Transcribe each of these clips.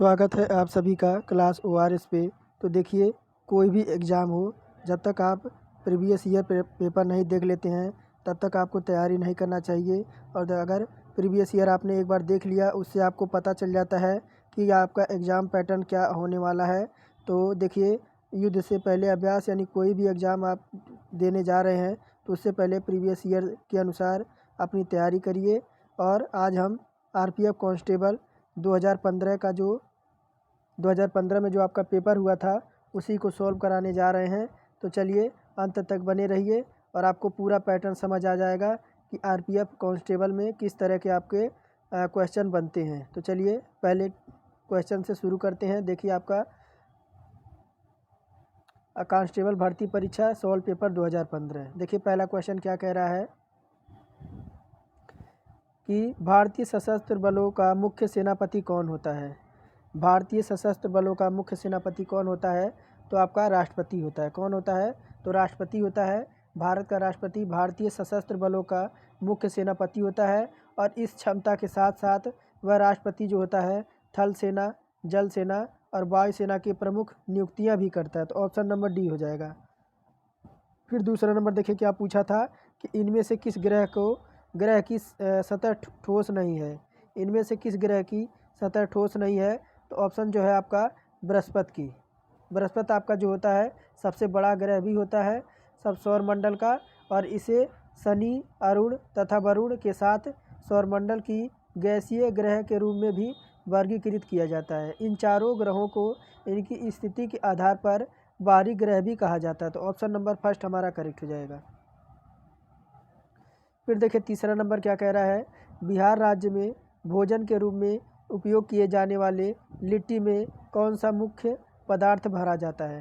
स्वागत है आप सभी का क्लास ओआरएस पे। तो देखिए, कोई भी एग्ज़ाम हो, जब तक आप प्रीवियस ईयर पेपर नहीं देख लेते हैं तब तक आपको तैयारी नहीं करना चाहिए। और अगर प्रीवियस ईयर आपने एक बार देख लिया, उससे आपको पता चल जाता है कि आपका एग्ज़ाम पैटर्न क्या होने वाला है। तो देखिए, युद्ध से पहले अभ्यास यानी कोई भी एग्ज़ाम आप देने जा रहे हैं तो उससे पहले प्रीवियस ईयर के अनुसार अपनी तैयारी करिए। और आज हम आरपीएफ कांस्टेबल 2015 का 2015 में जो आपका पेपर हुआ था उसी को सॉल्व कराने जा रहे हैं। तो चलिए, अंत तक बने रहिए और आपको पूरा पैटर्न समझ आ जाएगा कि आरपीएफ कांस्टेबल में किस तरह के आपके क्वेश्चन बनते हैं। तो चलिए, पहले क्वेश्चन से शुरू करते हैं। देखिए, आपका कांस्टेबल भर्ती परीक्षा सॉल्व पेपर 2015। देखिए, पहला क्वेश्चन क्या कह रहा है कि भारतीय सशस्त्र बलों का मुख्य सेनापति कौन होता है। भारतीय सशस्त्र बलों का मुख्य सेनापति कौन होता है? तो आपका राष्ट्रपति होता है। कौन होता है? तो राष्ट्रपति होता है। भारत का राष्ट्रपति भारतीय सशस्त्र बलों का मुख्य सेनापति होता है। और इस क्षमता के साथ साथ वह राष्ट्रपति जो होता है थल सेना, जल सेना और वायु सेना के प्रमुख नियुक्तियां भी करता है। तो ऑप्शन नंबर डी हो जाएगा। फिर दूसरा नंबर देखिए, क्या पूछा था कि इनमें से किस ग्रह की सतह ठोस नहीं है। इनमें से किस ग्रह की सतह ठोस नहीं है? तो ऑप्शन जो है आपका बृहस्पति की। बृहस्पति आपका जो होता है सबसे बड़ा ग्रह भी होता है सब सौरमंडल का, और इसे शनि, अरुण तथा वरुण के साथ सौरमंडल की गैसीय ग्रह के रूप में भी वर्गीकृत किया जाता है। इन चारों ग्रहों को इनकी स्थिति के आधार पर बाहरी ग्रह भी कहा जाता है। तो ऑप्शन नंबर फर्स्ट हमारा करेक्ट हो जाएगा। फिर देखिए, तीसरा नंबर क्या कह रहा है, बिहार राज्य में भोजन के रूप में उपयोग किए जाने वाले लिट्टी में कौन सा मुख्य पदार्थ भरा जाता है।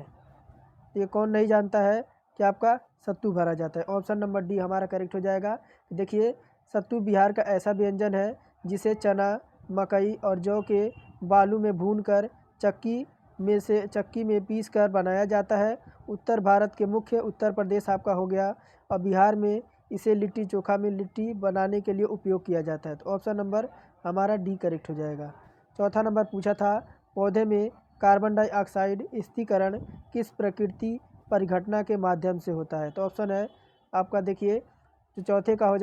ये कौन नहीं जानता है कि आपका सत्तू भरा जाता है। ऑप्शन नंबर डी हमारा करेक्ट हो जाएगा। देखिए, सत्तू बिहार का ऐसा व्यंजन है जिसे चना, मकई और जौ के बालू में भूनकर चक्की में पीस कर बनाया जाता है। उत्तर भारत के मुख्य उत्तर प्रदेश आपका हो गया, और बिहार में इसे लिट्टी चोखा में लिट्टी बनाने के लिए उपयोग किया जाता है। तो ऑप्शन नंबर हमारा डी करेक्ट हो जाएगा। चौथा नंबर पूछा था, पौधे में कार्बन डाइऑक्साइड स्थिरीकरण किस प्रकृति परिघटना के माध्यम से होता है। तो ऑप्शन है आपका, देखिए जो चौथे का हो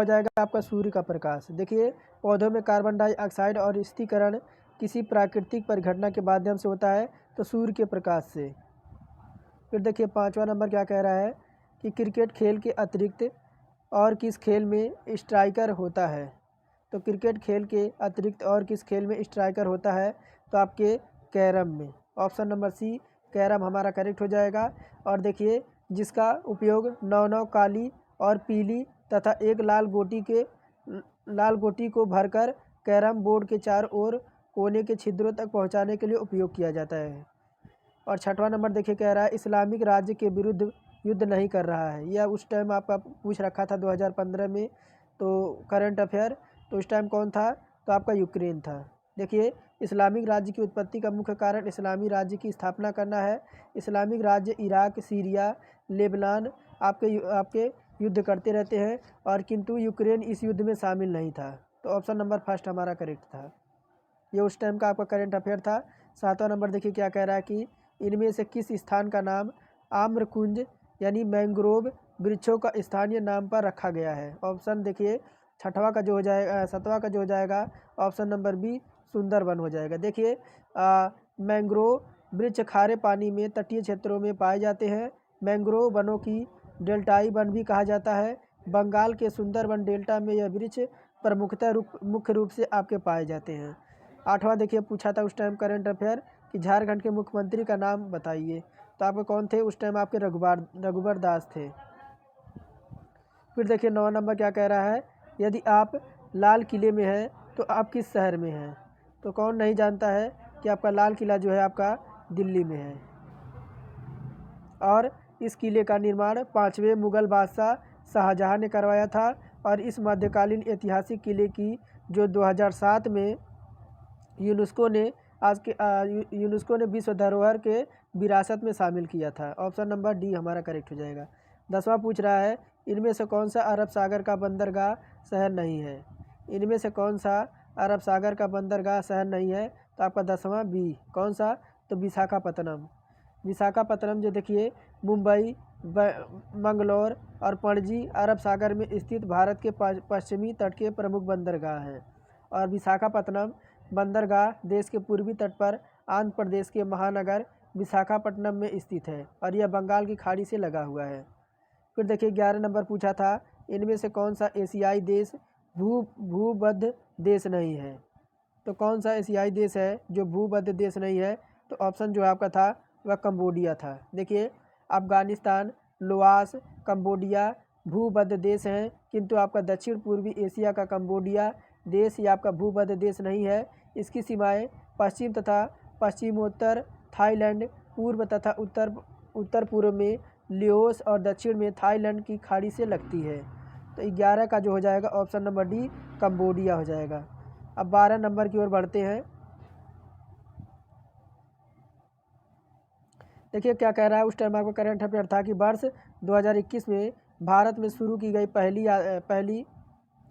जाएगा आपका सूर्य का प्रकाश। देखिए, पौधों में कार्बन डाइऑक्साइड और स्थिरीकरण किसी प्राकृतिक परिघटना के माध्यम से होता है, तो सूर्य के प्रकाश से। फिर देखिए, पांचवा नंबर क्या कह रहा है कि क्रिकेट खेल के अतिरिक्त और किस खेल में स्ट्राइकर होता है। तो क्रिकेट खेल के अतिरिक्त और किस खेल में स्ट्राइकर होता है? तो आपके कैरम में। ऑप्शन नंबर सी कैरम हमारा करेक्ट हो जाएगा। और देखिए, जिसका उपयोग 9 काली और पीली तथा एक लाल गोटी को भरकर कैरम बोर्ड के चारों ओर कोने के छिद्रों तक पहुंचाने के लिए उपयोग किया जाता है। और छठवां नंबर देखिए, कह रहा है इस्लामिक राज्य के विरुद्ध युद्ध नहीं कर रहा है। यह उस टाइम आपका पूछ रखा था 2015 में, तो करंट अफेयर। तो उस टाइम कौन था? तो आपका यूक्रेन था। देखिए, इस्लामिक राज्य की उत्पत्ति का मुख्य कारण इस्लामी राज्य की स्थापना करना है। इस्लामिक राज्य इराक, सीरिया, लेबनान आपके युद्ध करते रहते हैं, और किंतु यूक्रेन इस युद्ध में शामिल नहीं था। तो ऑप्शन नंबर फर्स्ट हमारा करेक्ट था। ये उस टाइम का आपका करंट अफेयर था। सातवां नंबर देखिए, क्या कह रहा है कि इनमें से किस स्थान का नाम आम्रकुंज यानी मैंग्रोव वृक्षों का स्थानीय नाम पर रखा गया है। ऑप्शन देखिए, सतवा का जो हो जाएगा ऑप्शन नंबर बी सुंदरवन हो जाएगा। देखिए, मैंग्रोव वृक्ष खारे पानी में तटीय क्षेत्रों में पाए जाते हैं। मैंग्रोव वनों की डेल्टाई वन भी कहा जाता है। बंगाल के सुंदरवन डेल्टा में यह वृक्ष मुख्य रूप से आपके पाए जाते हैं। आठवां देखिए, पूछा था उस टाइम करंट अफेयर कि झारखंड के मुख्यमंत्री का नाम बताइए। तो आपके कौन थे उस टाइम? आपके रघुबर दास थे। फिर देखिए, 9 नंबर क्या कह रहा है, यदि आप लाल किले में हैं तो आप किस शहर में हैं। तो कौन नहीं जानता है कि आपका लाल किला जो है आपका दिल्ली में है। और इस किले का निर्माण 5वें मुगल बादशाह शाहजहां ने करवाया था। और इस मध्यकालीन ऐतिहासिक किले की जो 2007 में यूनेस्को ने विश्व धरोहर के विरासत में शामिल किया था। ऑप्शन नंबर डी हमारा करेक्ट हो जाएगा। 10वां पूछ रहा है, इनमें से कौन सा अरब सागर का बंदरगाह शहर नहीं है। इनमें से कौन सा अरब सागर का बंदरगाह शहर नहीं है? तो आपका 10वां बी। कौन सा? तो विशाखापत्तनम। विशाखापत्तनम जो देखिए मुंबई, मंगलोर और पणजी अरब सागर में स्थित भारत के पश्चिमी तट के प्रमुख बंदरगाह हैं। और विशाखापत्तनम बंदरगाह देश के पूर्वी तट पर आंध्र प्रदेश के महानगर विशाखापट्टनम में स्थित है और यह बंगाल की खाड़ी से लगा हुआ है। फिर देखिए 11 नंबर पूछा था, इनमें से कौन सा एशियाई देश भूमध्य देश नहीं है? तो कौन सा एशियाई देश है जो भूमध्य देश नहीं है? तो ऑप्शन जो आपका था वह कंबोडिया था। देखिए अफगानिस्तान, लाओस, कंबोडिया भूमध्य देश हैं, किंतु आपका दक्षिण पूर्वी एशिया का कंबोडिया देश ये आपका भूमध्य देश नहीं है। इसकी सीमाएं पश्चिम तथा पश्चिमोत्तर थाईलैंड, पूर्व तथा उत्तर पूर्व में लाओस और दक्षिण में थाईलैंड की खाड़ी से लगती है। तो 11 का जो हो जाएगा ऑप्शन नंबर डी कंबोडिया हो जाएगा। अब 12 नंबर की ओर बढ़ते हैं। देखिए क्या कह रहा है, उस टाइम आपका करंट अफेयर था कि वर्ष 2021 में भारत में शुरू की गई पहली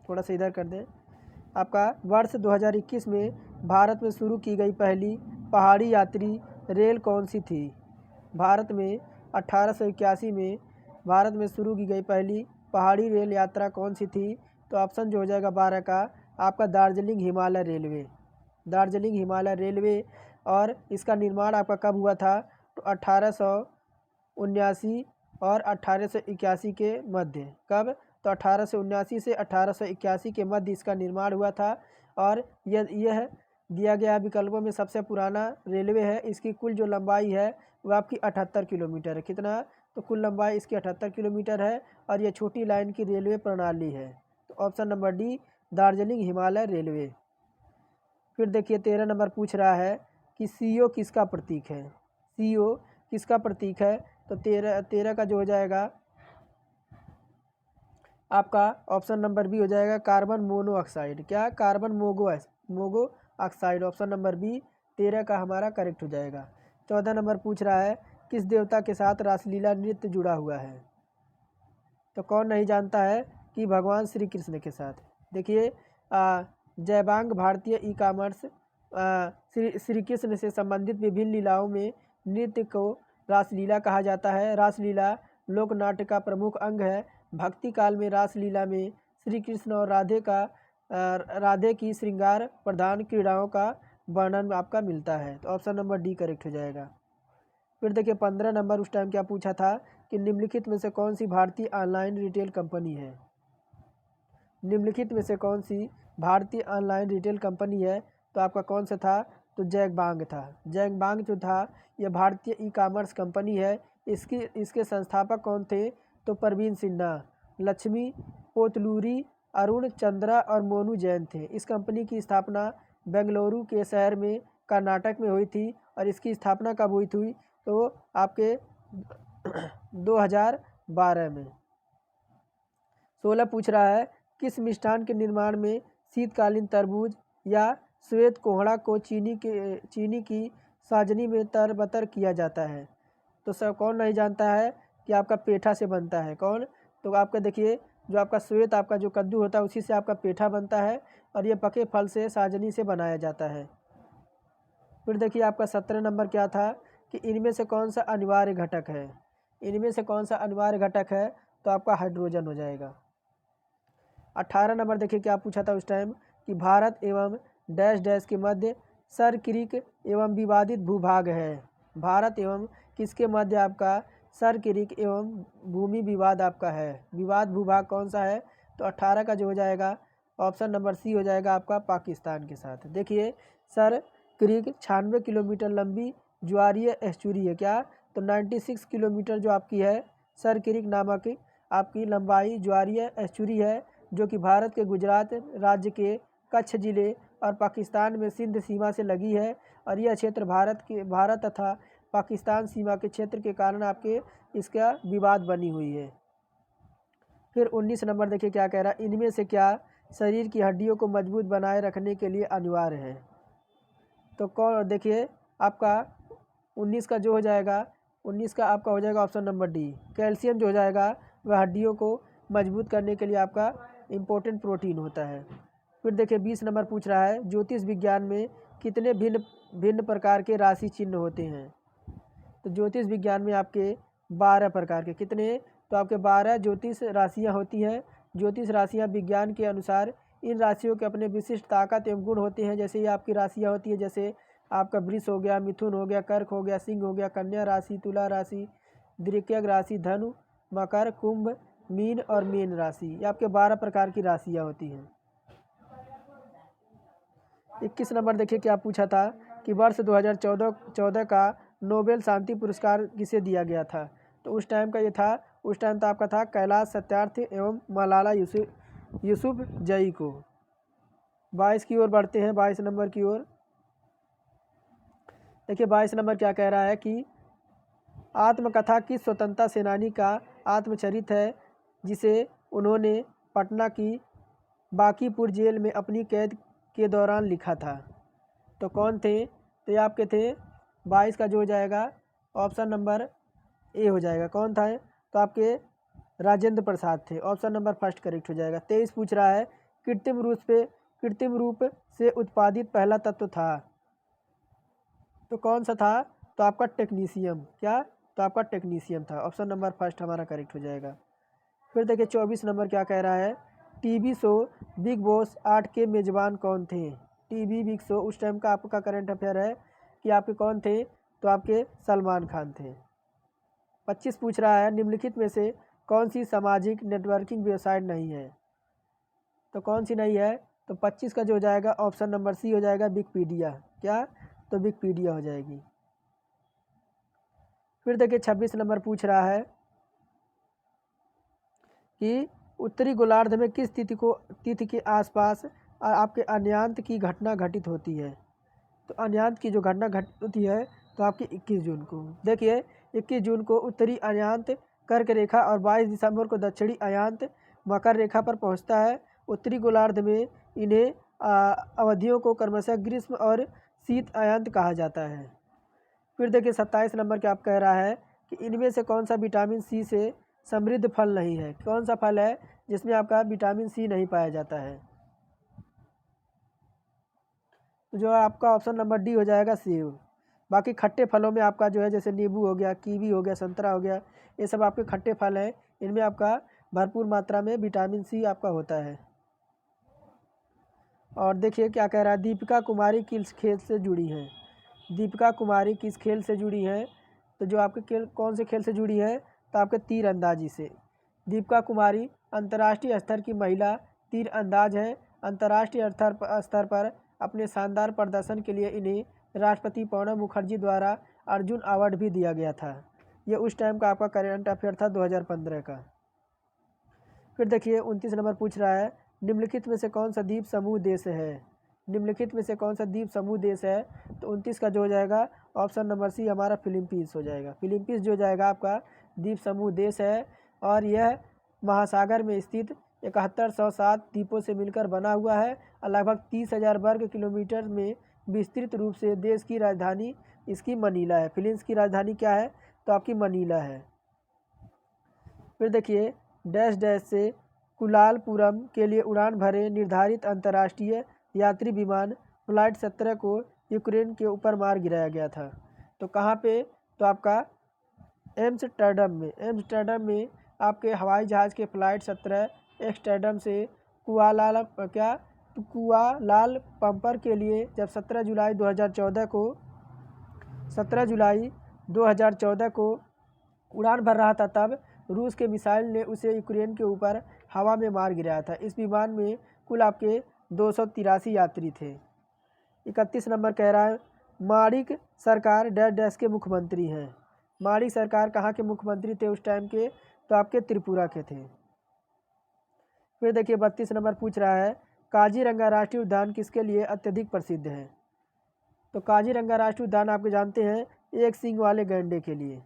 थोड़ा सा इधर कर दें, आपका वर्ष 2021 में भारत में शुरू की गई पहली पहाड़ी यात्री रेल कौन सी थी? भारत में 1881 में भारत में शुरू की गई पहली पहाड़ी रेल यात्रा कौन सी थी? तो ऑप्शन जो हो जाएगा 12 का आपका दार्जिलिंग हिमालय रेलवे। दार्जिलिंग हिमालय रेलवे। और इसका निर्माण आपका कब हुआ था? तो 1879 और 1881 के मध्य। कब? तो 1879 से 1881 के मध्य इसका निर्माण हुआ था। और यह दिया गया विकल्पों में सबसे पुराना रेलवे है। इसकी कुल जो लंबाई है वो आपकी 78 किलोमीटर है। कितना? तो कुल लंबाई इसकी 78 किलोमीटर है और यह छोटी लाइन की रेलवे प्रणाली है। तो option number D Darjeeling Himalaya railway. फिर देखिए 13 नंबर पूछ रहा है कि CO किसका प्रतीक है? CO किसका प्रतीक है? तो 13 का जो हो जाएगा आपका ऑप्शन नंबर बी हो जाएगा कार्बन मोनोऑक्साइड। क्या? Carbon mono oxide. Option number B 13 का हमारा करेक्ट हो जाएगा। 14 नंबर पूछ रहा है किस देवता के साथ रासलीला नृत्य जुड़ा हुआ है? तो कौन नहीं जानता है कि भगवान श्री कृष्ण के साथ। देखिए जयबांग भारतीय ई-कॉमर्स श्री कृष्ण से संबंधित विभिन्न लीलाओं में नृत्य को रासलीला कहा जाता है। रासलीला लोक नाट्य का प्रमुख अंग है। भक्ति काल में रासलीला में श्री कृष्ण और राधे की श्रृंगार प्रधान क्रीड़ाओं का वर्णन आपका मिलता है। तो ऑप्शन नंबर डी करेक्ट हो जाएगा। फिर देखिए 15 नंबर उस टाइम क्या पूछा था कि निम्नलिखित में से कौन सी भारतीय ऑनलाइन रिटेल कंपनी है? निम्नलिखित में से कौन सी भारतीय ऑनलाइन रिटेल कंपनी है? तो आपका कौन सा था? तो जैगबांग था। जैगबांग जो था यह भारतीय ई-कॉमर्स कंपनी है। इसके संस्थापक कौन थे? तो प्रवीण सिन्हा, लक्ष्मी पोतलूरी, अरुण चंद्रा और मोनू जैन थे। इस कंपनी की स्थापना बेंगलुरु के शहर में कर्नाटक में हुई थी। और इसकी स्थापना कब हुई थी? तो आपके 2012 में। 16 पूछ रहा है किस मिष्ठान के निर्माण में शीतकालीन तरबूज या श्वेत कोहड़ा को चीनी की साजनी में तरबतर किया जाता है? तो सब कौन नहीं जानता है कि आपका पेठा से बनता है। कौन? तो आपका देखिए जो आपका श्वेत आपका जो कद्दू होता है उसी से आपका पेठा बनता है और ये पके फल से साजनी से बनाया जाता है। फिर देखिए आपका 17 नंबर क्या था कि इनमें से कौन सा अनिवार्य घटक है? इनमें से कौन सा अनिवार्य घटक है? तो आपका हाइड्रोजन हो जाएगा। 18 नंबर देखिए क्या पूछा था उस टाइम कि भारत एवं डैश डैश के मध्य सरक्रिक एवं विवादित भूभाग है। भारत एवं किसके मध्य आपका सरक्रिक एवं भूमि विवाद आपका है? विवाद भूभाग कौन सा है? तो 18 का जो हो जाएगा ऑप्शन नंबर सी हो जाएगा आपका पाकिस्तान के साथ। देखिए सर क्रिक 96 किलोमीटर लंबी ज्वारीय एस्चुरी है। क्या? तो 96 किलोमीटर जो आपकी है सर क्रिक नामक आपकी लंबाई ज्वारीय एस्चुरी है, जो कि भारत के गुजरात राज्य के कच्छ जिले और पाकिस्तान में सिंध सीमा से लगी है। और यह क्षेत्र भारत तथा पाकिस्तान सीमा के क्षेत्र के कारण आपके इसका विवाद बनी हुई है। फिर 19 नंबर देखिए क्या कह रहा है, इनमें से क्या शरीर की हड्डियों को मजबूत बनाए रखने के लिए अनिवार्य है? तो कौन? देखिए आपका 19 का जो हो जाएगा 19 का आपका हो जाएगा ऑप्शन नंबर डी कैल्शियम जो हो जाएगा वह हड्डियों को मजबूत करने के लिए आपका इम्पोर्टेंट प्रोटीन होता है। फिर देखिए 20 नंबर पूछ रहा है ज्योतिष विज्ञान में कितने भिन्न भिन्न प्रकार के राशि चिन्ह होते हैं। तो ज्योतिष विज्ञान में आपके 12 प्रकार के कितने, तो आपके 12 ज्योतिष राशियाँ होती हैं। ज्योतिष राशियाँ विज्ञान के अनुसार इन राशियों के अपने विशिष्ट ताकत एवं गुण होते हैं। जैसे ये आपकी राशियाँ होती है, जैसे आपका वृष हो गया, मिथुन हो गया, कर्क हो गया, सिंह हो गया, कन्या राशि, तुला राशि, वृश्चिक राशि, धनु, मकर, कुंभ, मीन और मीन राशि। ये आपके 12 प्रकार की राशियाँ होती हैं। 21 नंबर देखिए क्या पूछा था कि वर्ष 2014 का नोबेल शांति पुरस्कार किसे दिया गया था। तो उस टाइम का ये था, उस टाइम तो आपका था कैलाश सत्यार्थी एवं मलाला यूसुफजई को। 22 की ओर बढ़ते हैं, 22 नंबर की ओर। देखिए 22 नंबर क्या कह रहा है कि आत्मकथा किस स्वतंत्रता सेनानी का आत्मचरित है जिसे उन्होंने पटना की बांकीपुर जेल में अपनी कैद के दौरान लिखा था। तो कौन थे, तो ये आपके थे 22 का जो हो जाएगा ऑप्शन नंबर ए हो जाएगा। कौन था, तो आपके राजेंद्र प्रसाद थे। ऑप्शन नंबर फर्स्ट करेक्ट हो जाएगा। 23 पूछ रहा है कृत्रिम रूप से उत्पादित पहला तत्व था। तो कौन सा था, तो आपका टेक्नीशियम। क्या, तो आपका टेक्नीशियम था। ऑप्शन नंबर फर्स्ट हमारा करेक्ट हो जाएगा। फिर देखिए 24 नंबर क्या कह रहा है, टीवी शो बिग बॉस 8 के मेज़बान कौन थे। टीवी बिग शो उस टाइम का आपका करंट अफेयर है कि आपके कौन थे, तो आपके सलमान खान थे। 25 पूछ रहा है निम्नलिखित में से कौन सी सामाजिक नेटवर्किंग वेबसाइट नहीं है। तो कौन सी नहीं है, तो 25 का जो हो जाएगा ऑप्शन नंबर सी हो जाएगा विकिपीडिया। क्या, तो विकिपीडिया हो जाएगी। फिर देखिए 26 नंबर पूछ रहा है कि उत्तरी गोलार्ध में किस तिथि के आसपास आपके अन्यांत की घटना घटित होती है। तो अन्यांत की जो घटना घटित होती है तो आपकी 21 जून को। देखिए 21 जून को उत्तरी अन्यांत कर्क रेखा और 22 दिसंबर को दक्षिणी अयांत मकर रेखा पर पहुंचता है। उत्तरी गोलार्ध में इन्हें अवधियों को क्रमशः ग्रीष्म और शीत अयांत कहा जाता है। फिर देखिए 27 नंबर क्या आप कह रहा है कि इनमें से कौन सा विटामिन सी से समृद्ध फल नहीं है। कौन सा फल है जिसमें आपका विटामिन सी नहीं पाया जाता है। तो जो आपका ऑप्शन नंबर डी हो जाएगा सेब। बाकी खट्टे फलों में आपका जो है जैसे नींबू हो गया, कीवी हो गया, संतरा हो गया, ये सब आपके खट्टे फल हैं। इनमें आपका भरपूर मात्रा में विटामिन सी आपका होता है। और देखिए क्या कह रहा है, दीपिका कुमारी किस खेल से जुड़ी हैं। दीपिका कुमारी किस खेल से जुड़ी हैं, तो जो आपके खेल कौन से खेल से जुड़ी है, तो आपके तीरंदाजी से। दीपिका कुमारी अंतर्राष्ट्रीय स्तर की महिला तीरंदाज हैं। अंतर्राष्ट्रीय स्तर पर अपने शानदार प्रदर्शन के लिए इन्हें राष्ट्रपति प्रणब मुखर्जी द्वारा अर्जुन अवार्ड भी दिया गया था। ये उस टाइम का आपका करंट अफेयर था 2015 का। फिर देखिए 29 नंबर पूछ रहा है निम्नलिखित में से कौन सा द्वीप समूह देश है। निम्नलिखित में से कौन सा द्वीप समूह देश है, तो 29 का जो हो जाएगा ऑप्शन नंबर सी हमारा फिलीपींस हो जाएगा। फिलीपींस जो जाएगा आपका द्वीप समूह देश है और यह महासागर में स्थित 7107 द्वीपों से मिलकर बना हुआ है और लगभग 30,000 वर्ग किलोमीटर में विस्तृत रूप से देश की राजधानी इसकी मनीला है। फिलीपींस की राजधानी क्या है, तो आपकी मनीला है। फिर देखिए डैश डैश से कुलालपुरम के लिए उड़ान भरे निर्धारित अंतर्राष्ट्रीय यात्री विमान फ्लाइट 17 को यूक्रेन के ऊपर मार गिराया गया था। तो कहाँ पे, तो आपका एम्स्टर्डम में आपके हवाई जहाज़ के फ्लाइट 17 एम्स्टर्डम से कुआलालंपुर के लिए जब 17 जुलाई 2014 को उड़ान भर रहा था, तब रूस के मिसाइल ने उसे यूक्रेन के ऊपर हवा में मार गिराया था। इस विमान में कुल आपके 283 यात्री थे। 31 नंबर कह रहा है माणिक सरकार डैश डैश के मुख्यमंत्री हैं। माणिक सरकार कहाँ के मुख्यमंत्री थे उस टाइम के, तो आपके त्रिपुरा के थे। फिर देखिए 32 नंबर पूछ रहा है काजीरंगा राष्ट्रीय उद्यान किसके लिए अत्यधिक प्रसिद्ध है। तो काजीरंगा राष्ट्रीय उद्यान आपके जानते हैं एक सींग वाले गैंडे के लिए।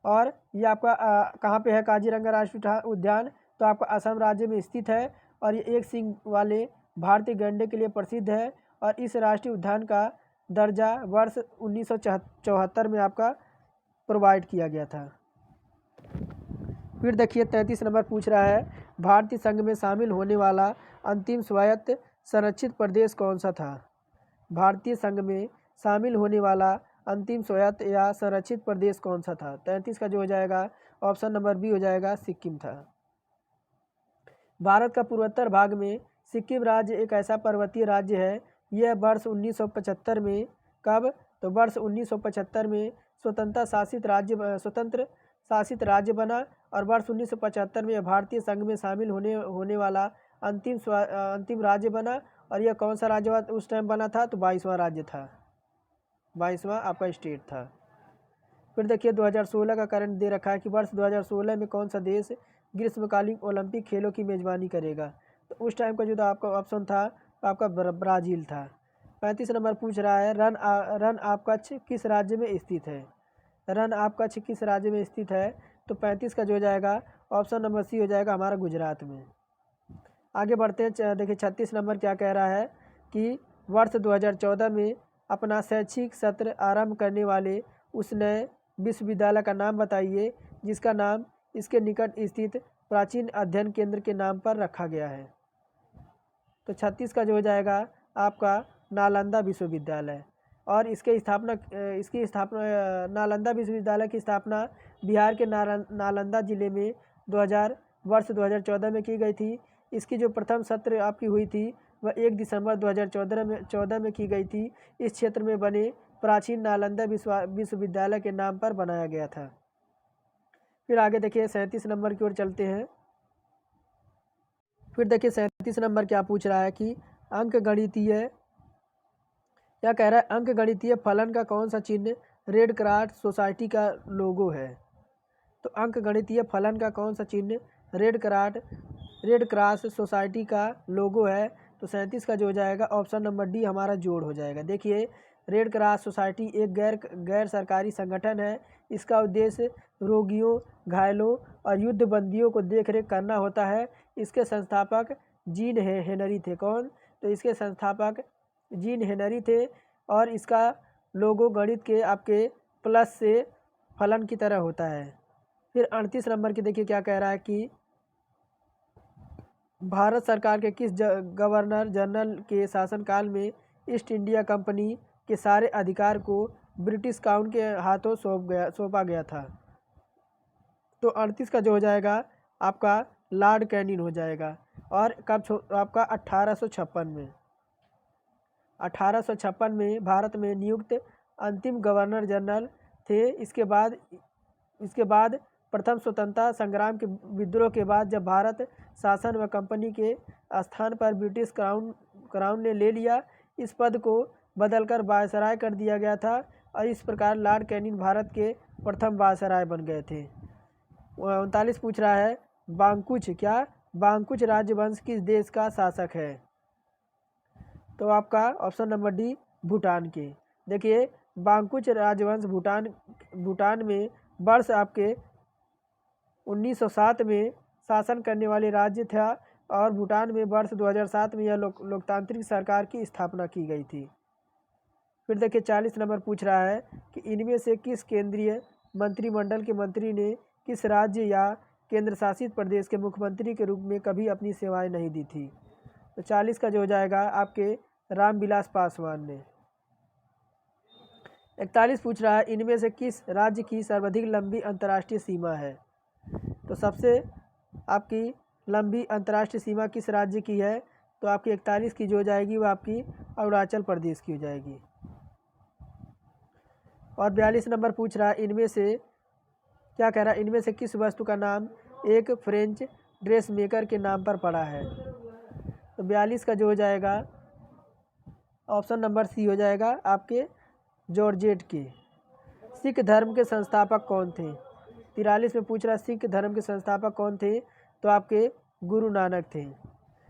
और ये आपका कहाँ पे है काजीरंगा राष्ट्रीय उद्यान, तो आपका असम राज्य में स्थित है और ये एक सींग वाले भारतीय गैंडे के लिए प्रसिद्ध है। और इस राष्ट्रीय उद्यान का दर्जा वर्ष 1974 में आपका प्रोवाइड किया गया था। फिर देखिए 33 नंबर पूछ रहा है, भारतीय संघ में शामिल होने वाला अंतिम स्वायत्त संरक्षित प्रदेश कौन सा था। भारतीय संघ में शामिल होने वाला अंतिम स्वायत्त या संरक्षित प्रदेश कौन सा था। 33 का जो हो जाएगा ऑप्शन नंबर बी हो जाएगा, सिक्किम था। भारत का पूर्वोत्तर भाग में सिक्किम राज्य एक ऐसा पर्वतीय राज्य है। यह वर्ष 1975 में, कब, तो वर्ष 1975 में स्वतंत्र शासित राज्य बना और वर्ष 1975 में यह भारतीय संघ में शामिल होने वाला अंतिम राज्य बना। और यह कौन सा राज्य उस टाइम बना था, तो 22वां राज्य था, 22वां आपका स्टेट था। फिर देखिए 2016 का करंट दे रखा है कि वर्ष 2016 में कौन सा देश ग्रीष्मकालीन ओलंपिक खेलों की मेजबानी करेगा। तो उस टाइम का जो आपका ऑप्शन था आपका ब्राज़ील था। 35 नंबर पूछ रहा है, रन आप कच्छ किस राज्य में स्थित है। रन आप कच्छ किस राज्य में स्थित है। तो 35 का जो हो जाएगा ऑप्शन नंबर सी हो जाएगा, हमारा गुजरात में। आगे बढ़ते हैं, देखिए 36 नंबर क्या कह रहा है कि वर्ष 2014 में अपना शैक्षिक सत्र आरंभ करने वाले उस नए विश्वविद्यालय का नाम बताइए जिसका नाम इसके निकट स्थित प्राचीन अध्ययन केंद्र के नाम पर रखा गया है। तो 36 का जो हो जाएगा आपका नालंदा विश्वविद्यालय। और इसकी स्थापना नालंदा विश्वविद्यालय की स्थापना बिहार के नालंदा जिले में वर्ष 2014 में की गई थी। इसकी जो प्रथम सत्र आपकी हुई थी वह 1 दिसंबर 2014 में की गई थी। इस क्षेत्र में बने प्राचीन नालंदा विश्वविद्यालय के नाम पर बनाया गया था। फिर आगे देखिए 37 नंबर की ओर चलते हैं। फिर देखिए 37 नंबर क्या पूछ रहा है कि क्या कह रहा है, अंक गणितीय फलन का कौन सा चिन्ह रेड क्रॉस सोसाइटी का लोगो है। तो अंक गणितीय फलन का कौन सा चिन्ह रेड क्रॉस सोसाइटी का लोगो है। तो 37 का जो हो जाएगा ऑप्शन नंबर डी हमारा जोड़ हो जाएगा। देखिए रेड क्रॉस सोसाइटी एक गैर सरकारी संगठन है। इसका उद्देश्य रोगियों, घायलों और युद्ध बंदियों को देखरेख करना होता है। इसके संस्थापक जीन हेनरी थे। कौन, तो इसके संस्थापक जीन हेनरी थे। और इसका लोगो गणित के आपके प्लस से फलन की तरह होता है। फिर 38 नंबर की देखिए क्या कह रहा है कि भारत सरकार के किस गवर्नर जनरल के शासनकाल में ईस्ट इंडिया कंपनी के सारे अधिकार को ब्रिटिश काउंट के हाथों सौंपा गया था। तो 38 का जो हो जाएगा आपका लॉर्ड कैनिंग हो जाएगा। और कब आपका 1856 में भारत में नियुक्त अंतिम गवर्नर जनरल थे। इसके बाद प्रथम स्वतंत्रता संग्राम के विद्रोह के बाद जब भारत शासन व कंपनी के स्थान पर ब्रिटिश क्राउन ने ले लिया, इस पद को बदलकर वायसराय कर दिया गया था। और इस प्रकार लॉर्ड कैनिंग भारत के प्रथम वायसराय बन गए थे। 39 पूछ रहा है, बांकुच राजवंश किस देश का शासक है। तो आपका ऑप्शन नंबर डी भूटान के। देखिए बांकुच राजवंश भूटान में वर्ष आपके 1907 में शासन करने वाले राज्य था। और भूटान में वर्ष 2007 में यह लोकतांत्रिक सरकार की स्थापना की गई थी। फिर देखिए 40 नंबर पूछ रहा है कि इनमें से किस केंद्रीय मंत्रिमंडल के मंत्री ने किस राज्य या केंद्र शासित प्रदेश के मुख्यमंत्री के रूप में कभी अपनी सेवाएं नहीं दी थी। तो 40 का जो हो जाएगा आपके रामविलास पासवान ने। 41 पूछ रहा है, इनमें से किस राज्य की सर्वाधिक लंबी अंतर्राष्ट्रीय सीमा है। तो सबसे आपकी लंबी अंतर्राष्ट्रीय सीमा किस राज्य की है। तो आपकी 41 की जो हो जाएगी वो आपकी अरुणाचल प्रदेश की हो जाएगी। और 42 नंबर पूछ रहा है, इनमें से क्या कह रहा है, इनमें से किस वस्तु का नाम एक फ्रेंच ड्रेस मेकर के नाम पर पड़ा है। तो 42 का जो हो जाएगा ऑप्शन नंबर सी हो जाएगा आपके जॉर्जेट के। सिख धर्म के संस्थापक कौन थे। 43 में पूछ रहा है सिख धर्म के संस्थापक कौन थे। तो आपके गुरु नानक थे।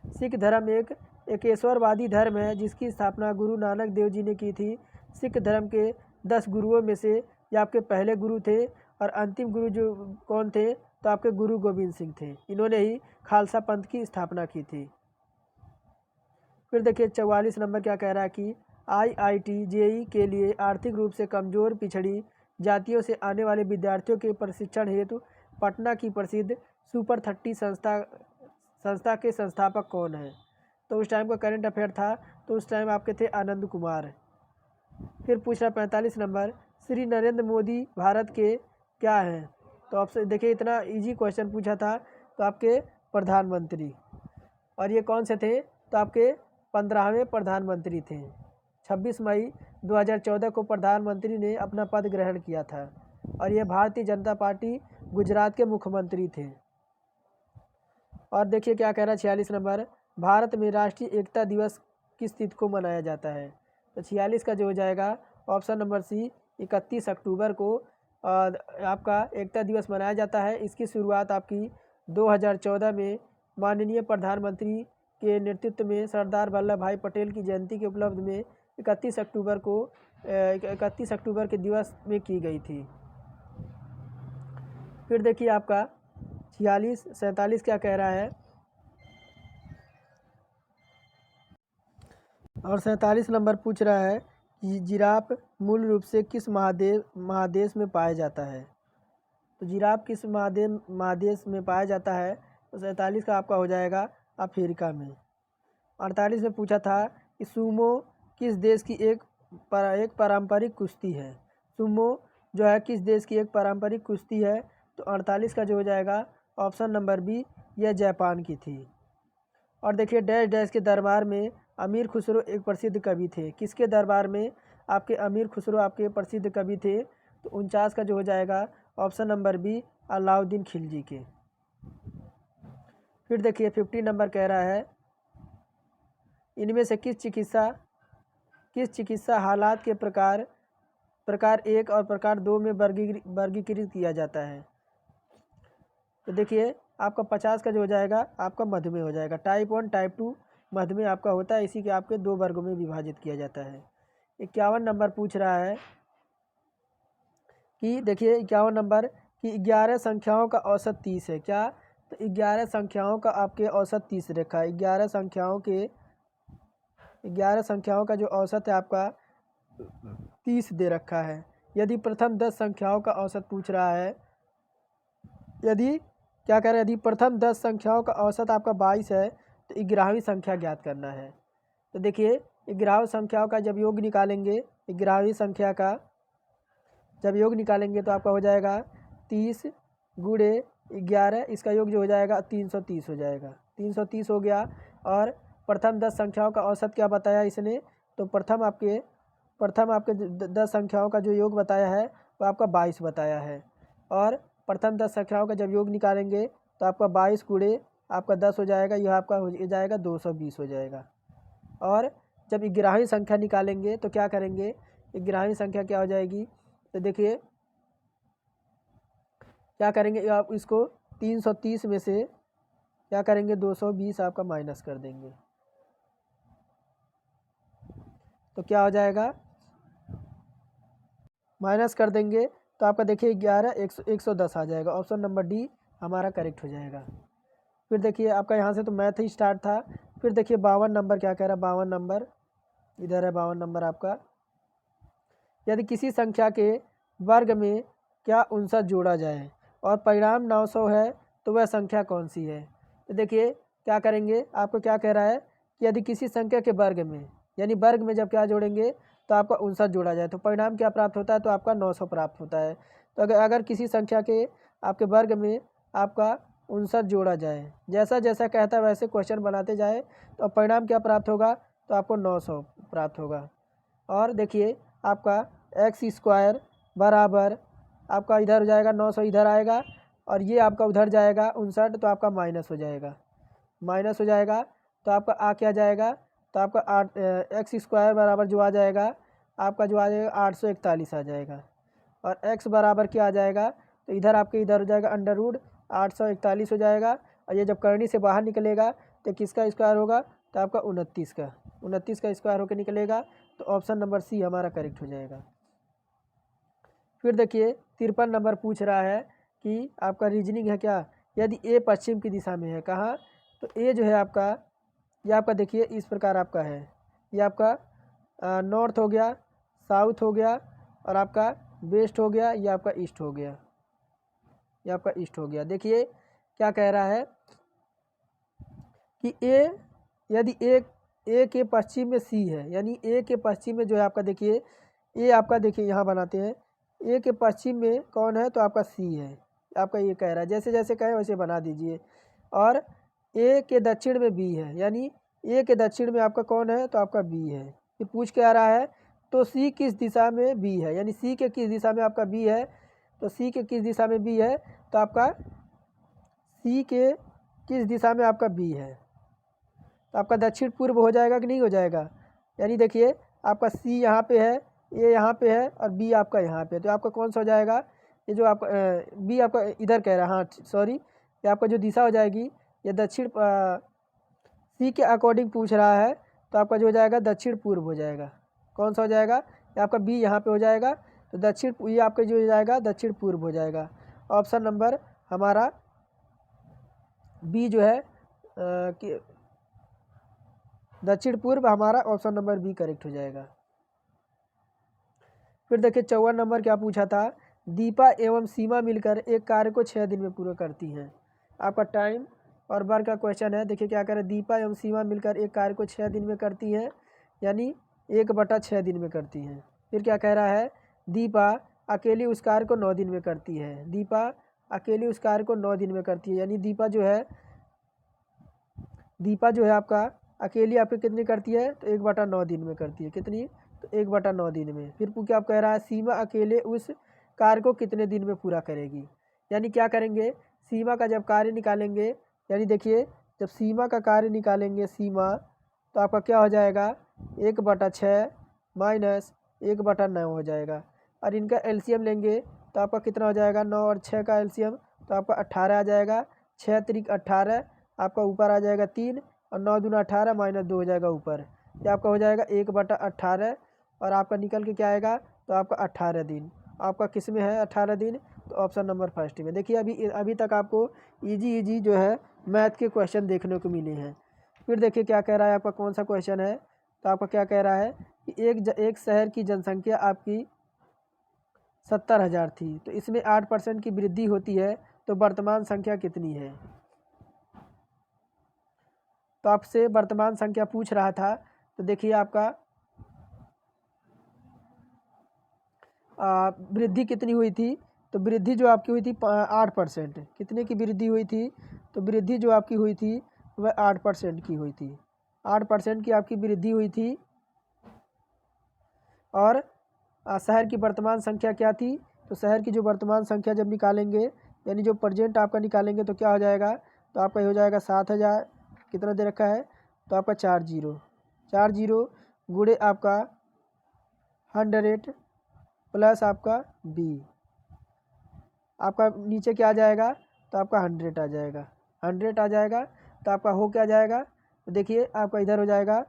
सिख धर्म एक एकेश्वरवादी धर्म है जिसकी स्थापना गुरु नानक देव जी ने की थी। सिख धर्म के 10 गुरुओं में से ये आपके पहले गुरु थे। और अंतिम गुरु जो कौन थे, तो आपके गुरु गोविंद सिंह थे। इन्होंने ही खालसा पंथ की स्थापना की थी। फिर देखिए 44 नंबर क्या कह रहा है कि IIT JEE के लिए आर्थिक रूप से कमज़ोर पिछड़ी जातियों से आने वाले विद्यार्थियों के प्रशिक्षण हेतु पटना की प्रसिद्ध सुपर 30 संस्था के संस्थापक कौन है? तो उस टाइम का करंट अफेयर था, तो उस टाइम आपके थे आनंद कुमार। फिर पूछ रहा 45 नंबर, श्री नरेंद्र मोदी भारत के क्या हैं? तो ऑप्शन देखिए, इतना इजी क्वेश्चन पूछा था, तो आपके प्रधानमंत्री। और ये कौन से थे? तो आपके 15वें प्रधानमंत्री थे। 26 मई 2014 को प्रधानमंत्री ने अपना पद ग्रहण किया था। और ये भारतीय जनता पार्टी गुजरात के मुख्यमंत्री थे। और देखिए क्या कह रहा है 46 नंबर, भारत में राष्ट्रीय एकता दिवस किस तिथि को मनाया जाता है? तो 46 का जो हो जाएगा ऑप्शन नंबर सी, 31 अक्टूबर को आपका एकता दिवस मनाया जाता है। इसकी शुरुआत आपकी 2014 में माननीय प्रधानमंत्री के नेतृत्व में सरदार वल्लभ भाई पटेल की जयंती के उपलक्ष्य में 31 अक्टूबर के दिवस में की गई थी। फिर देखिए आपका 47 क्या कह रहा है, और 47 नंबर पूछ रहा है कि जिराफ मूल रूप से किस महादेश में पाया जाता है? तो जिराफ किस महादेश में पाया जाता है? तो 47 का आपका हो जाएगा अफ्रीका में। 48 में पूछा था कि सूमो किस देश की एक पारंपरिक कुश्ती है? सूमो जो है किस देश की एक पारंपरिक कुश्ती है? तो 48 का जो हो जाएगा ऑप्शन नंबर बी, यह जापान की थी। और देखिए डैश डैश के दरबार में अमीर खुसरो एक प्रसिद्ध कवि थे। किसके दरबार में आपके अमीर खुसरो आपके प्रसिद्ध कवि थे? तो 49 का जो हो जाएगा option number B, Alauddin Khilji के। फिर देखिए 50 नंबर कह रहा है, इनमें से किस चिकित्सा हालात के प्रकार 1 और प्रकार 2 में वर्गीकृत किया जाता है? तो देखिए आपका 50 का जो हो जाएगा आपका मधुमेह हो जाएगा। टाइप 1 टाइप 2 मधुमेह आपका होता है, इसी के आपके 2 वर्गों में विभाजित किया जाता है। 51 नंबर पूछ रहा है कि देखिए 51 नंबर कि 11 संख्याओं का औसत 30 है क्या? तो 11 संख्याओं का आपके औसत 30 रखा है। 11 संख्याओं का जो औसत है आपका 30 दे रखा है। यदि प्रथम 10 संख्याओं का औसत पूछ रहा है, यदि क्या कह रहे हैं, यदि प्रथम 10 संख्याओं का औसत आपका 22 है तो 11वीं संख्या ज्ञात करना है। तो देखिए 11 संख्याओं का जब योग निकालेंगे, 11वीं संख्या का जब योग निकालेंगे तो आपका हो जाएगा 30 गुणे 11, इसका योग जो हो जाएगा 330 हो जाएगा। 330 हो गया। और प्रथम 10 संख्याओं का औसत क्या बताया इसने? तो प्रथम आपके 10 संख्याओं का जो योग बताया है वो आपका 22 बताया है। और प्रथम 10 संख्याओं का जब योग निकालेंगे तो आपका 22 गुणे आपका 10 हो जाएगा, यह आपका हो जाएगा 220 हो जाएगा। और जब 11वीं संख्या निकालेंगे तो क्या करेंगे, 11वीं संख्या क्या हो जाएगी? तो देखिए क्या करेंगे, आप इसको 330 में से क्या करेंगे 220 आपका माइनस कर देंगे, तो क्या हो जाएगा, माइनस कर देंगे तो आपका देखिए 11 110 आ जाएगा। ऑप्शन नंबर डी हमारा करेक्ट हो जाएगा। फिर देखिए आपका यहाँ से तो मैथ ही स्टार्ट था। फिर देखिए 52 नंबर क्या कह रहा है, 52 नंबर इधर है। 52 नंबर आपका, यदि किसी संख्या के वर्ग में क्या 59 जोड़ा जाए और परिणाम 900 है तो वह संख्या कौन सी है? तो देखिए क्या करेंगे, आपको क्या कह रहा है कि यदि किसी संख्या के वर्ग में, यानी वर्ग में जब क्या जोड़ेंगे तो आपका 59 जोड़ा जाए तो परिणाम क्या प्राप्त होता है? तो आपका 900 प्राप्त होता है। तो अगर किसी संख्या के आपके वर्ग में आपका 59 जोड़ा जाए, जैसा जैसा कहता है वैसे क्वेश्चन बनाते जाए तो परिणाम क्या प्राप्त होगा? तो आपको 900 प्राप्त होगा। और देखिए आपका एक्स स्क्वायर बराबर आपका इधर हो जाएगा 900, इधर आएगा और ये आपका उधर जाएगा 59, तो आपका माइनस हो जाएगा, तो आपका आ क्या जाएगा? तो आपका एक्स स्क्वायर बराबर जो आ जाएगा आपका जो आ जाएगा 841 आ जाएगा। और एक्स बराबर क्या आ जाएगा? तो इधर आपके इधर हो जाएगा अंडर रूट 841 हो जाएगा। और ये जब करनी से बाहर निकलेगा तो किसका स्क्वायर होगा? तो आपका 29 का स्क्वायर होकर निकलेगा। तो ऑप्शन नंबर सी हमारा करेक्ट हो जाएगा। फिर देखिए 53 नंबर पूछ रहा है कि आपका रीजनिंग है क्या, यदि ए पश्चिम की दिशा में है, कहाँ? तो ए जो है आपका, ये आपका देखिए इस प्रकार आपका है, ये आपका नॉर्थ हो गया, साउथ हो गया और आपका वेस्ट हो गया, ये आपका ईस्ट हो गया, ये आपका ईस्ट हो गया। देखिए क्या कह रहा है कि ए, यदि ए के पश्चिम में सी है, यानी ए के पश्चिम में जो है आपका, देखिए ए आपका, देखिए यहाँ बनाते हैं, ए के पश्चिम में कौन है, तो आपका सी है। आपका ये कह रहा है, जैसे जैसे कहे वैसे बना दीजिए। और ए के दक्षिण में बी है, यानी ए के दक्षिण में आपका कौन है, तो आपका बी है। ये पूछ के आ रहा है तो सी किस दिशा में बी है, यानी सी के किस दिशा में आपका बी है, तो सी के किस दिशा में बी है, तो आपका सी के किस दिशा में आपका बी है, तो आपका दक्षिण पूर्व हो जाएगा कि नहीं हो जाएगा। यानी देखिए आपका सी यहाँ पे है, ए यहाँ पे है और बी आपका यहाँ पे है, तो आपका कौन सा हो जाएगा, ये जो आपका बी आपका इधर कह रहा है, हाँ सॉरी, ये आपका जो दिशा हो जाएगी ये दक्षिण, सी के अकॉर्डिंग पूछ रहा है, तो आपका जो हो जाएगा दक्षिण पूर्व हो जाएगा। कौन सा हो जाएगा, ये आपका बी यहाँ पे हो जाएगा, तो दक्षिण, ये आपका जो हो जाएगा दक्षिण पूर्व हो जाएगा। ऑप्शन नंबर हमारा बी जो है कि दक्षिण पूर्व, हमारा ऑप्शन नंबर बी करेक्ट हो जाएगा। फिर देखिए 54 नंबर क्या पूछा था, दीपा एवं सीमा मिलकर एक कार्य को 6 दिन में पूरा करती हैं। आपका टाइम और वर्क का क्वेश्चन है। देखिए क्या करें, दीपा एवं सीमा मिलकर एक कार्य को 6 दिन में करती हैं, यानी 1/6 दिन में करती हैं। फिर क्या कह रहा है, दीपा अकेली उस कार्य को 9 दिन में करती है। दीपा अकेली उस कार्य को 9 दिन में करती है, यानी दीपा जो है आपका अकेली आपके कितनी करती है, तो 1/9 दिन में करती है। कितनी, तो 1/9 दिन में। फिर क्या कह रहा है, सीमा अकेले उस कार्य को कितने दिन में पूरा करेगी, यानी क्या करेंगे, सीमा का जब कार्य निकालेंगे, यानी देखिए जब सीमा का कार्य निकालेंगे सीमा, तो आपका क्या हो जाएगा, 1/6 माइनस 1/9 हो जाएगा। और इनका एलसीएम लेंगे तो आपका कितना हो जाएगा, 9 और 6 का एलसीएम, तो आपका 18 आ जाएगा। 6 त्रिक 18, आपका ऊपर आ जाएगा 3, और 9 दूना 18 माइनस 2 हो जाएगा ऊपर। ये आपका हो जाएगा 1/18, और आपका निकल के क्या आएगा, तो आपका 18 दिन। आपका किस में है 18 दिन, तो ऑप्शन नंबर फर्स्ट में। देखिए अभी तक आपको इजी जो है मैथ के क्वेश्चन देखने को मिले हैं। फिर देखिए क्या कह रहा है, आपका कौन सा क्वेश्चन है, तो आपका क्या कह रहा है कि एक शहर की जनसंख्या आपकी 70,000 थी, तो इसमें 8% की वृद्धि होती है, तो वर्तमान संख्या कितनी है। तो आपसे वर्तमान संख्या पूछ रहा था, तो देखिए आपका वृद्धि कितनी हुई थी, तो वृद्धि जो आपकी हुई थी 8%। कितने की वृद्धि हुई थी, तो वृद्धि जो आपकी हुई थी वह 8% की हुई थी। 8% की आपकी वृद्धि हुई थी। और शहर की वर्तमान संख्या क्या थी, तो शहर की जो वर्तमान संख्या जब निकालेंगे, यानी जो प्रेजेंट आपका निकालेंगे, तो क्या हो जाएगा, तो आपका हो जाएगा 7,000, कितना दे रखा है, तो आपका 4 जीरो गुणे आपका 100 प्लस आपका बी, आपका नीचे क्या आ जाएगा, तो आपका 100 आ जाएगा। 100 आ जाएगा, तो आपका हो क्या जाएगा, तो देखिए आपका इधर हो जाएगा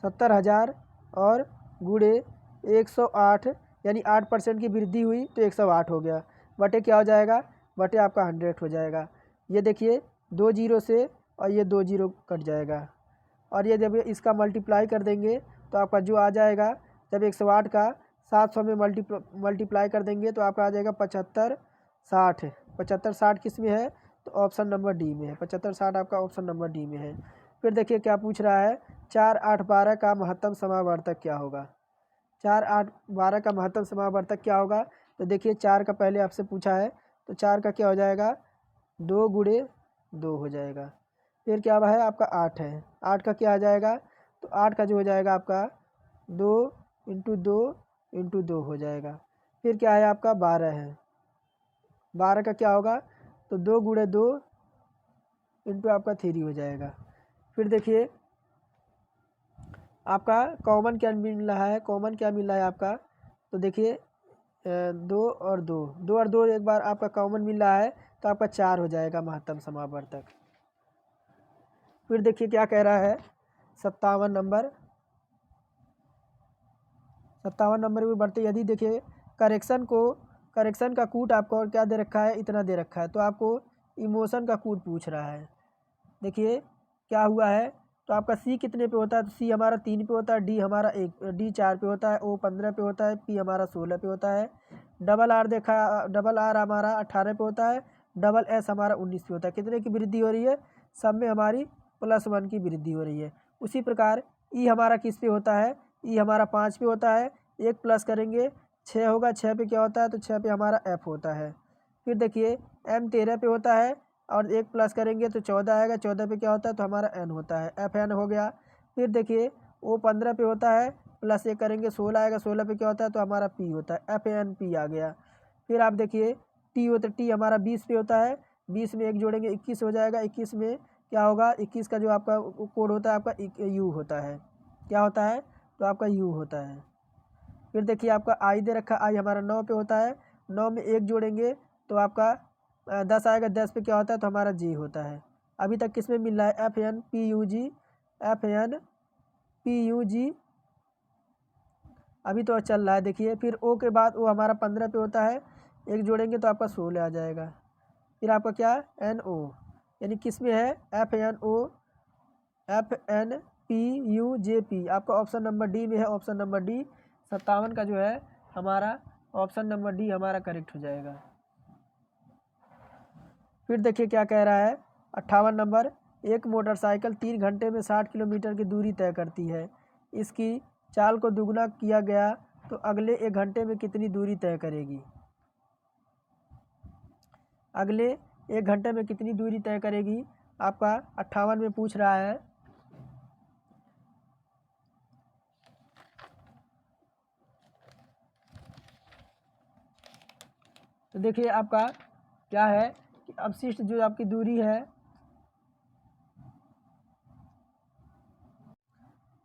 70,000 और गुणे 108, यानी 8% की वृद्धि हुई तो 108 हो गया, बटे क्या हो जाएगा, बटे आपका 100 हो जाएगा। ये देखिए 2 जीरो से, और ये 2 जीरो कट जाएगा, और ये जब इसका मल्टीप्लाई कर देंगे, तो आपका जो आ जाएगा, जब 108 का 700 में मल्टीप्लाई कर देंगे, तो आपका आ जाएगा 75-60। 75-60 किस में है, तो ऑप्शन नंबर डी में है। 75-60 आपका ऑप्शन नंबर डी में है। फिर देखिए क्या पूछ रहा है, 4, 8, 12 का महत्तम समावर्तक क्या होगा। 4, 8, 12 का महत्तम समावर्तक क्या होगा, तो देखिए 4 का पहले आपसे पूछा है, तो 4 का क्या हो जाएगा, 2 गुणे 2 हो जाएगा। फिर क्या है आपका 8 है, 8 का क्या आ जाएगा, तो 8 का जो हो जाएगा आपका 2 × 2 × 2 हो जाएगा। फिर क्या है आपका 12 है, 12 का क्या होगा, तो 2 गुणे 2 × आपका 3 हो जाएगा। फिर देखिए आपका कॉमन क्या मिल रहा है, कॉमन क्या मिल रहा है आपका, तो देखिए 2 और 2 एक बार आपका कॉमन मिल रहा है, तो आपका 4 हो जाएगा महत्तम समावर्तक। फिर देखिए क्या कह रहा है, 57 नंबर भी बढ़ते, यदि देखिए करेक्शन का कूट आपको और क्या दे रखा है, इतना दे रखा है, तो आपको इमोशन का कूट पूछ रहा है। देखिए क्या हुआ है, तो आपका सी कितने पे होता है, तो सी हमारा 3 पे होता है, डी हमारा डी 4 पे होता है, ओ 15 पे होता है, पी हमारा 16 पे होता है। डबल आर देखा, डबल आर हमारा 18 पे होता है, डबल एस हमारा 19 पे होता है। कितने की वृद्धि हो रही है? सब में हमारी +1 की वृद्धि हो रही है। उसी प्रकार ई हमारा किस पे होता है? ई हमारा 5 पे होता है, एक प्लस करेंगे 6 होगा, 6 पे क्या होता है? तो 6 पे हमारा एफ होता है। फिर देखिए एम 13 पे होता है और एक प्लस करेंगे तो 14 आएगा, 14 पे क्या होता है? तो हमारा एन होता है, एफ एन हो गया। फिर देखिए ओ 15 पे होता है, प्लस एक करेंगे 16 आएगा, 16 पे क्या होता है? तो हमारा पी होता है, एफ एन पी आ गया। फिर आप देखिए टी होता है, टी हमारा 20 पे होता है, 20 में एक जोड़ेंगे 21 हो जाएगा, 21 में क्या होगा? 21 का जो आपका कोड होता है आपका यू होता है। क्या होता है? तो आपका यू होता है। फिर देखिए आपका आई दे रखा, आई हमारा 9 पे होता है, 9 में एक जोड़ेंगे तो आपका 10 आएगा, 10 पे क्या होता है? तो हमारा जी होता है। अभी तक किस में मिल रहा है? F N P you ji, F N P you जी अभी तो चल रहा है। देखिए फिर ओ के बाद ओ हमारा 15 पे होता है, एक जोड़ेंगे तो आपका 16 आ जाएगा। फिर आपका क्या? एन ओ, यानी किस में है? F N O, F N P U J P, आपका ऑप्शन नंबर डी में है। ऑप्शन नंबर डी 57 का जो है हमारा ऑप्शन नंबर डी हमारा करेक्ट हो जाएगा। फिर देखिए क्या कह रहा है 58 नंबर, एक मोटरसाइकिल 3 घंटे में 60 किलोमीटर की दूरी तय करती है। इसकी चाल को दुगना किया गया तो अगले 1 घंटे में कितनी दूरी तय करेगी? अगले 1 घंटे में कितनी दूरी तय करेगी? आपका 58 में पूछ रहा है। तो देखिए आपका क्या है कि अवशिष्ट जो आपकी दूरी है,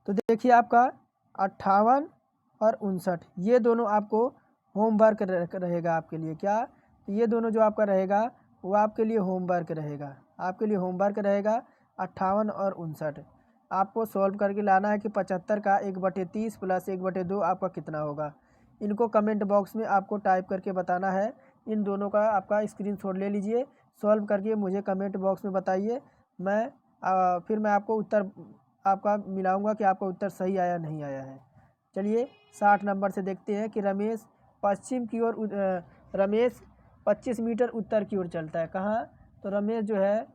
तो देखिए आपका 58 और 59 ये दोनों आपको होमवर्क रहेगा आपके लिए। क्या? तो ये दोनों जो आपका रहेगा वो आपके लिए होमवर्क रहेगा, आपके लिए होमवर्क रहेगा 58 और 59। आपको सॉल्व करके लाना है कि 75 का 1/30 प्लस 1/2 आपका कितना होगा। इनको कमेंट बॉक्स में आपको टाइप करके बताना है। इन दोनों का आपका स्क्रीनशॉट ले लीजिए, सॉल्व करके मुझे कमेंट बॉक्स में बताइए। फिर मैं आपको उत्तर आपका मिलाऊंगा कि आपका उत्तर सही आया नहीं आया है। चलिए 60 नंबर से देखते हैं कि रमेश पश्चिम की ओर रमेश 25 मीटर उत्तर की ओर चलता है। कहाँ? तो रमेश जो है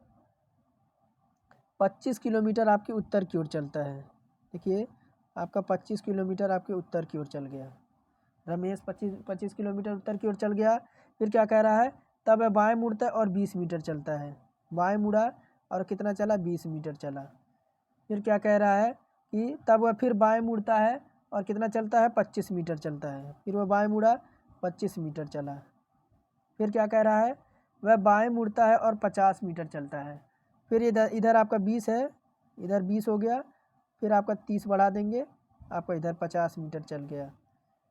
25 किलोमीटर आपके उत्तर की ओर चलता है। देखिए आपका 25 किलोमीटर आपके उत्तर की ओर चल गया। रमेश 25 किलोमीटर उत्तर की ओर चल गया। फिर क्या कह रहा है? तब वह बाएँ मुड़ता है और 20 मीटर चलता है। बाएँ मुड़ा और कितना चला? 20 मीटर चला। फिर क्या कह रहा है कि तब वह फिर बाएँ मुड़ता है और कितना चलता है? 25 मीटर चलता है। फिर वह बाएँ मुड़ा, 25 मीटर चला। फिर क्या कह रहा है? वह बाएँ मुड़ता है और 50 मीटर चलता है। फिर इधर इधर आपका 20 है, इधर 20 हो गया, फिर आपका 30 बढ़ा देंगे, आपका इधर 50 मीटर चल गया।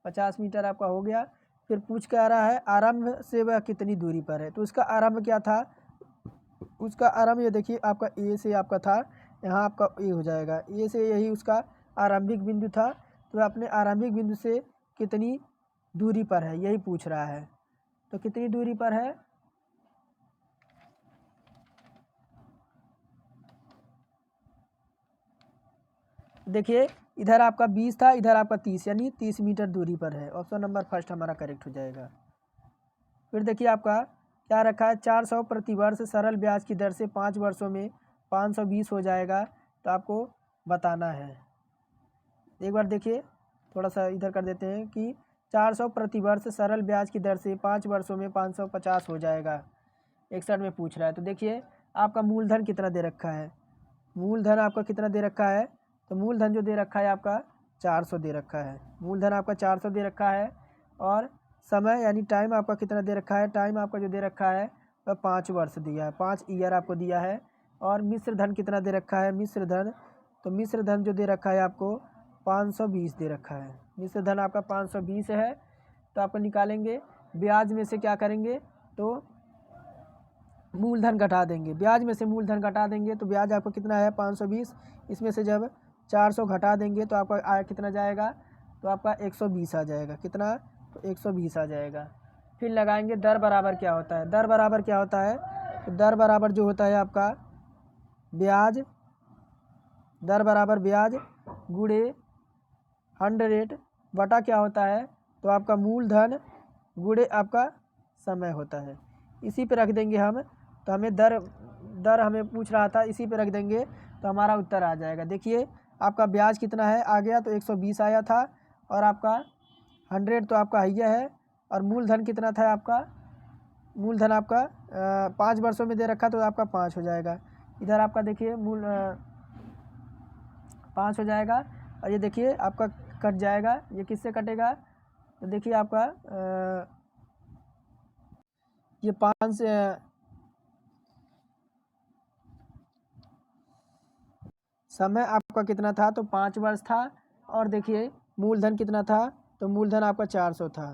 50 मीटर आपका हो गया। फिर पूछ के आ रहा है आरंभ से वह कितनी दूरी पर है। तो उसका आरंभ क्या था? उसका आरंभ ये देखिए आपका ए से आपका था, यहाँ आपका ए हो जाएगा। ए से यही उसका आरंभिक बिंदु था। तो वह अपने आरंभिक बिंदु से कितनी दूरी पर है यही पूछ रहा है। तो कितनी दूरी पर है? देखिए इधर आपका 20 था, इधर आपका 30, यानी 30 मीटर दूरी पर है। ऑप्शन नंबर फर्स्ट हमारा करेक्ट हो जाएगा। फिर देखिए आपका क्या रखा है? 400 प्रति वर्ष सरल ब्याज की दर से 5 वर्षों में 520 हो जाएगा। तो आपको बताना है। एक बार देखिए थोड़ा सा इधर कर देते हैं कि 400 प्रति वर्ष सरल ब्याज की दर से 5 वर्षों में 550 हो जाएगा। 61 में पूछ रहा है। तो देखिए आपका मूलधन कितना दे रखा है? मूलधन आपका कितना दे रखा है? तो मूलधन जो दे रखा है आपका 400 दे रखा है। मूलधन आपका 400 दे रखा है। और समय यानी टाइम आपका कितना दे रखा है? टाइम आपका जो दे रखा है वह 5 वर्ष दिया है, 5 ईयर आपको दिया है। और मिश्र धन कितना दे रखा है? मिश्र धन, तो मिश्र धन जो दे रखा है आपको 520 दे रखा है। मिश्र धन आपका 520 है। तो आपको निकालेंगे, ब्याज में से क्या करेंगे? तो मूलधन घटा देंगे, ब्याज में से मूलधन घटा देंगे। तो ब्याज आपको कितना है? 520। इसमें से जब 400 घटा देंगे तो आपका आया कितना जाएगा? तो आपका 120 आ जाएगा। कितना? तो 120 आ जाएगा। फिर लगाएंगे दर बराबर क्या होता है? दर बराबर क्या होता है? तो दर बराबर जो होता है आपका ब्याज, दर बराबर ब्याज गुणे 100 बटा क्या होता है? तो आपका मूलधन गुणे आपका समय होता है। इसी पे रख देंगे हम, तो हमें दर दर हमें पूछ रहा था, इसी पे रख देंगे तो हमारा उत्तर आ जाएगा। देखिए आपका ब्याज कितना है आ गया, तो 120 आया था, और आपका 100 तो आपका हैया है, और मूलधन कितना था आपका, मूलधन आपका 5 वर्षों में दे रखा, तो आपका 5 हो जाएगा। इधर आपका देखिए 5 हो जाएगा, और ये देखिए आपका कट जाएगा, ये किससे कटेगा, तो देखिए आपका ये 5 से समय आपका कितना था, तो 5 वर्ष था, और देखिए मूलधन कितना था, तो मूलधन आपका 400 था।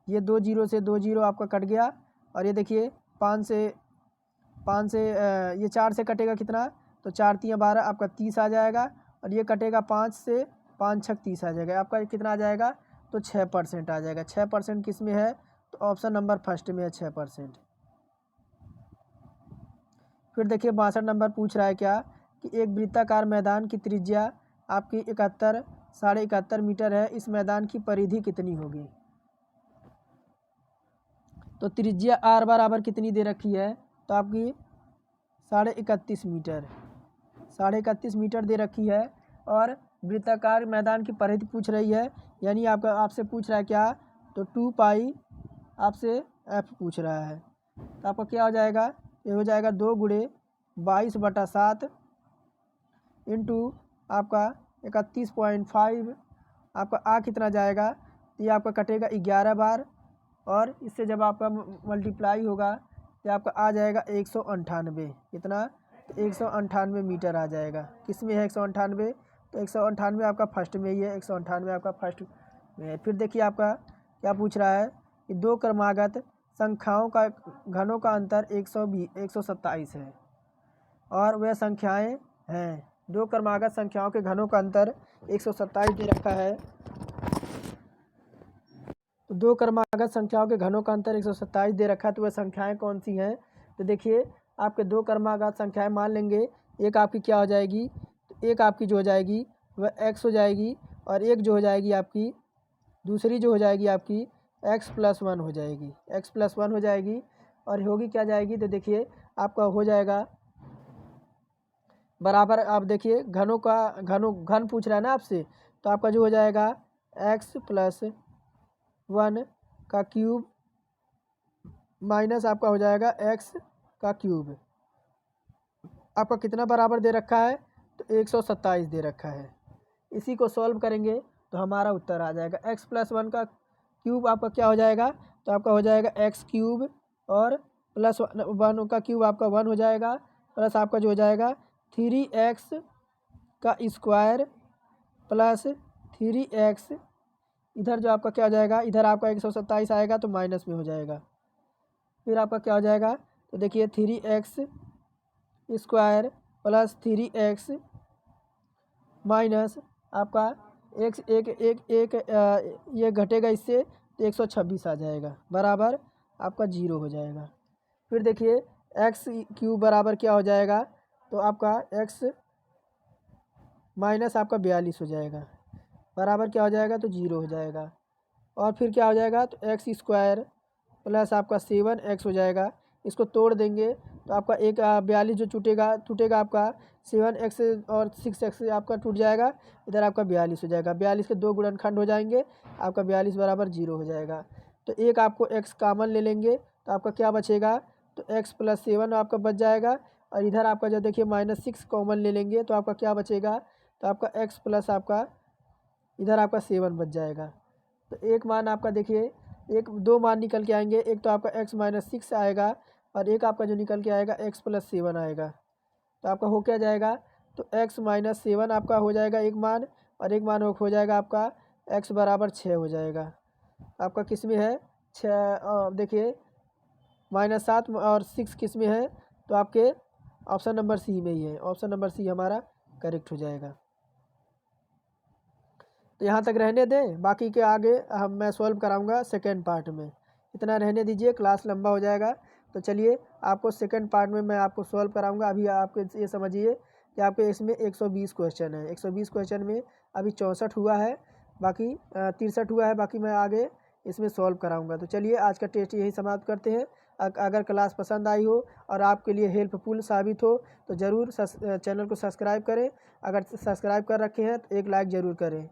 ये 2 जीरो से 2 जीरो आपका कट गया, और ये देखिए 5 से ये 4 से कटेगा कितना, तो 4 तियाँ 12 आपका 30 आ जाएगा, और ये कटेगा 5 से, 5 छक 30 आ जाएगा, आपका कितना आ जाएगा, तो 6% आ जाएगा। 6% किस में है, तो ऑप्शन नंबर फर्स्ट में है 6%। फिर देखिए 62 नंबर पूछ रहा है क्या, कि एक वृत्ताकार मैदान की त्रिज्या आपकी 71.71 मीटर है, इस मैदान की परिधि कितनी होगी। तो त्रिज्या आर बराबर कितनी दे रखी है, तो आपकी 31.5 मीटर, 31.5 मीटर दे रखी है, और वृत्ताकार मैदान की परिधि पूछ रही है, यानी आपसे पूछ रहा है क्या, तो 2 पाई आपसे एफ पूछ रहा है, तो आपका क्या हो जाएगा, ये हो जाएगा 2 गुणे 22/7 इंटू आपका 31.5, आपका आ कितना जाएगा, तो ये आपका कटेगा 11 बार, और इससे जब आपका मल्टीप्लाई होगा तो आपका आ जाएगा 198, कितना, तो 198 मीटर आ जाएगा। किस में है 198, तो 198 आपका फर्स्ट में ही है, 198 आपका फर्स्ट में है। फिर देखिए आपका क्या पूछ रहा है, कि 2 क्रमागत संख्याओं का घनों का अंतर 127 है, और वह संख्याएं हैं, 2 क्रमागत संख्याओं के घनों का अंतर 127 दे रखा है, तो 2 क्रमागत संख्याओं के घनों का अंतर 127 दे रखा है, तो वह संख्याएं कौन सी हैं, तो देखिए आपके 2 क्रमागत संख्याएं मान लेंगे, एक आपकी क्या हो जाएगी, तो एक आपकी जो हो जाएगी वह x हो जाएगी, और एक जो हो जाएगी आपकी दूसरी जो हो जाएगी आपकी x+1 हो जाएगी, x+1 हो जाएगी, और होगी क्या जाएगी, तो देखिए आपका हो जाएगा बराबर, आप देखिए घन पूछ रहा है ना आपसे, तो आपका जो हो जाएगा x+1 का क्यूब माइनस आपका हो जाएगा x का क्यूब, आपका कितना बराबर दे रखा है, तो 127 दे रखा है। इसी को सॉल्व करेंगे तो हमारा उत्तर आ जाएगा, x+1 का क्यूब आपका क्या हो जाएगा, तो आपका हो जाएगा x क्यूब, और +1 का क्यूब आपका 1 हो जाएगा, प्लस आपका जो हो जाएगा 3x का स्क्वायर प्लस 3x, इधर जो आपका क्या हो जाएगा, इधर आपका 127 आएगा तो माइनस में हो जाएगा, फिर आपका क्या हो जाएगा, तो देखिए 3x square plus 3x minus आपका एक एक एक एक ये घटेगा इससे, तो 126 आ जाएगा, बराबर आपका 0 हो जाएगा। फिर देखिए x क्यूब बराबर क्या हो जाएगा, तो आपका x माइनस आपका 42 हो जाएगा, बराबर क्या हो जाएगा, तो 0 हो जाएगा। और फिर क्या हो जाएगा, तो एक्स स्क्वायर प्लस आपका 7x हो जाएगा, इसको तोड़ देंगे तो आपका एक 42 जो टूटेगा आपका 7x और 6x आपका टूट जाएगा, इधर आपका 42 हो जाएगा, 42 के 2 गुणनखंड हो जाएंगे, आपका 42 बराबर 0 हो जाएगा। तो एक आपको x कॉमन ले लेंगे तो आपका क्या बचेगा, तो x+7 आपका बच जाएगा, और इधर आपका जो देखिए -6 कॉमन ले लेंगे तो आपका क्या बचेगा, तो आपका x प्लस आपका इधर आपका 7 बच जाएगा। तो एक मान आपका देखिए दो मान निकल के आएंगे, एक तो आपका x-6 आएगा, और एक आपका जो निकल के आएगा x+7 आएगा, तो आपका हो क्या जाएगा, तो x-7 आपका हो जाएगा एक मान, और एक मान हो जाएगा आपका x बराबर 6 हो जाएगा। आपका किस में है 6, देखिए -7 और 6 किस में है, तो आपके ऑप्शन नंबर सी में ही है, ऑप्शन नंबर सी हमारा करेक्ट हो जाएगा। तो यहाँ तक रहने दें, बाकी के आगे मैं सॉल्व कराऊंगा सेकेंड पार्ट में, इतना रहने दीजिए, क्लास लंबा हो जाएगा। तो चलिए आपको सेकेंड पार्ट में मैं आपको सॉल्व कराऊंगा। अभी आपको ये समझिए कि आपके इसमें 120 क्वेश्चन है, 120 क्वेश्चन में अभी 64 हुआ है, बाकी 63 हुआ है, बाकी मैं आगे इसमें सॉल्व कराऊंगा। तो चलिए आज का टेस्ट यही समाप्त करते हैं। अगर क्लास पसंद आई हो और आपके लिए हेल्पफुल साबित हो तो ज़रूर चैनल को सब्सक्राइब करें। अगर सब्सक्राइब कर रखे हैं तो एक लाइक ज़रूर करें।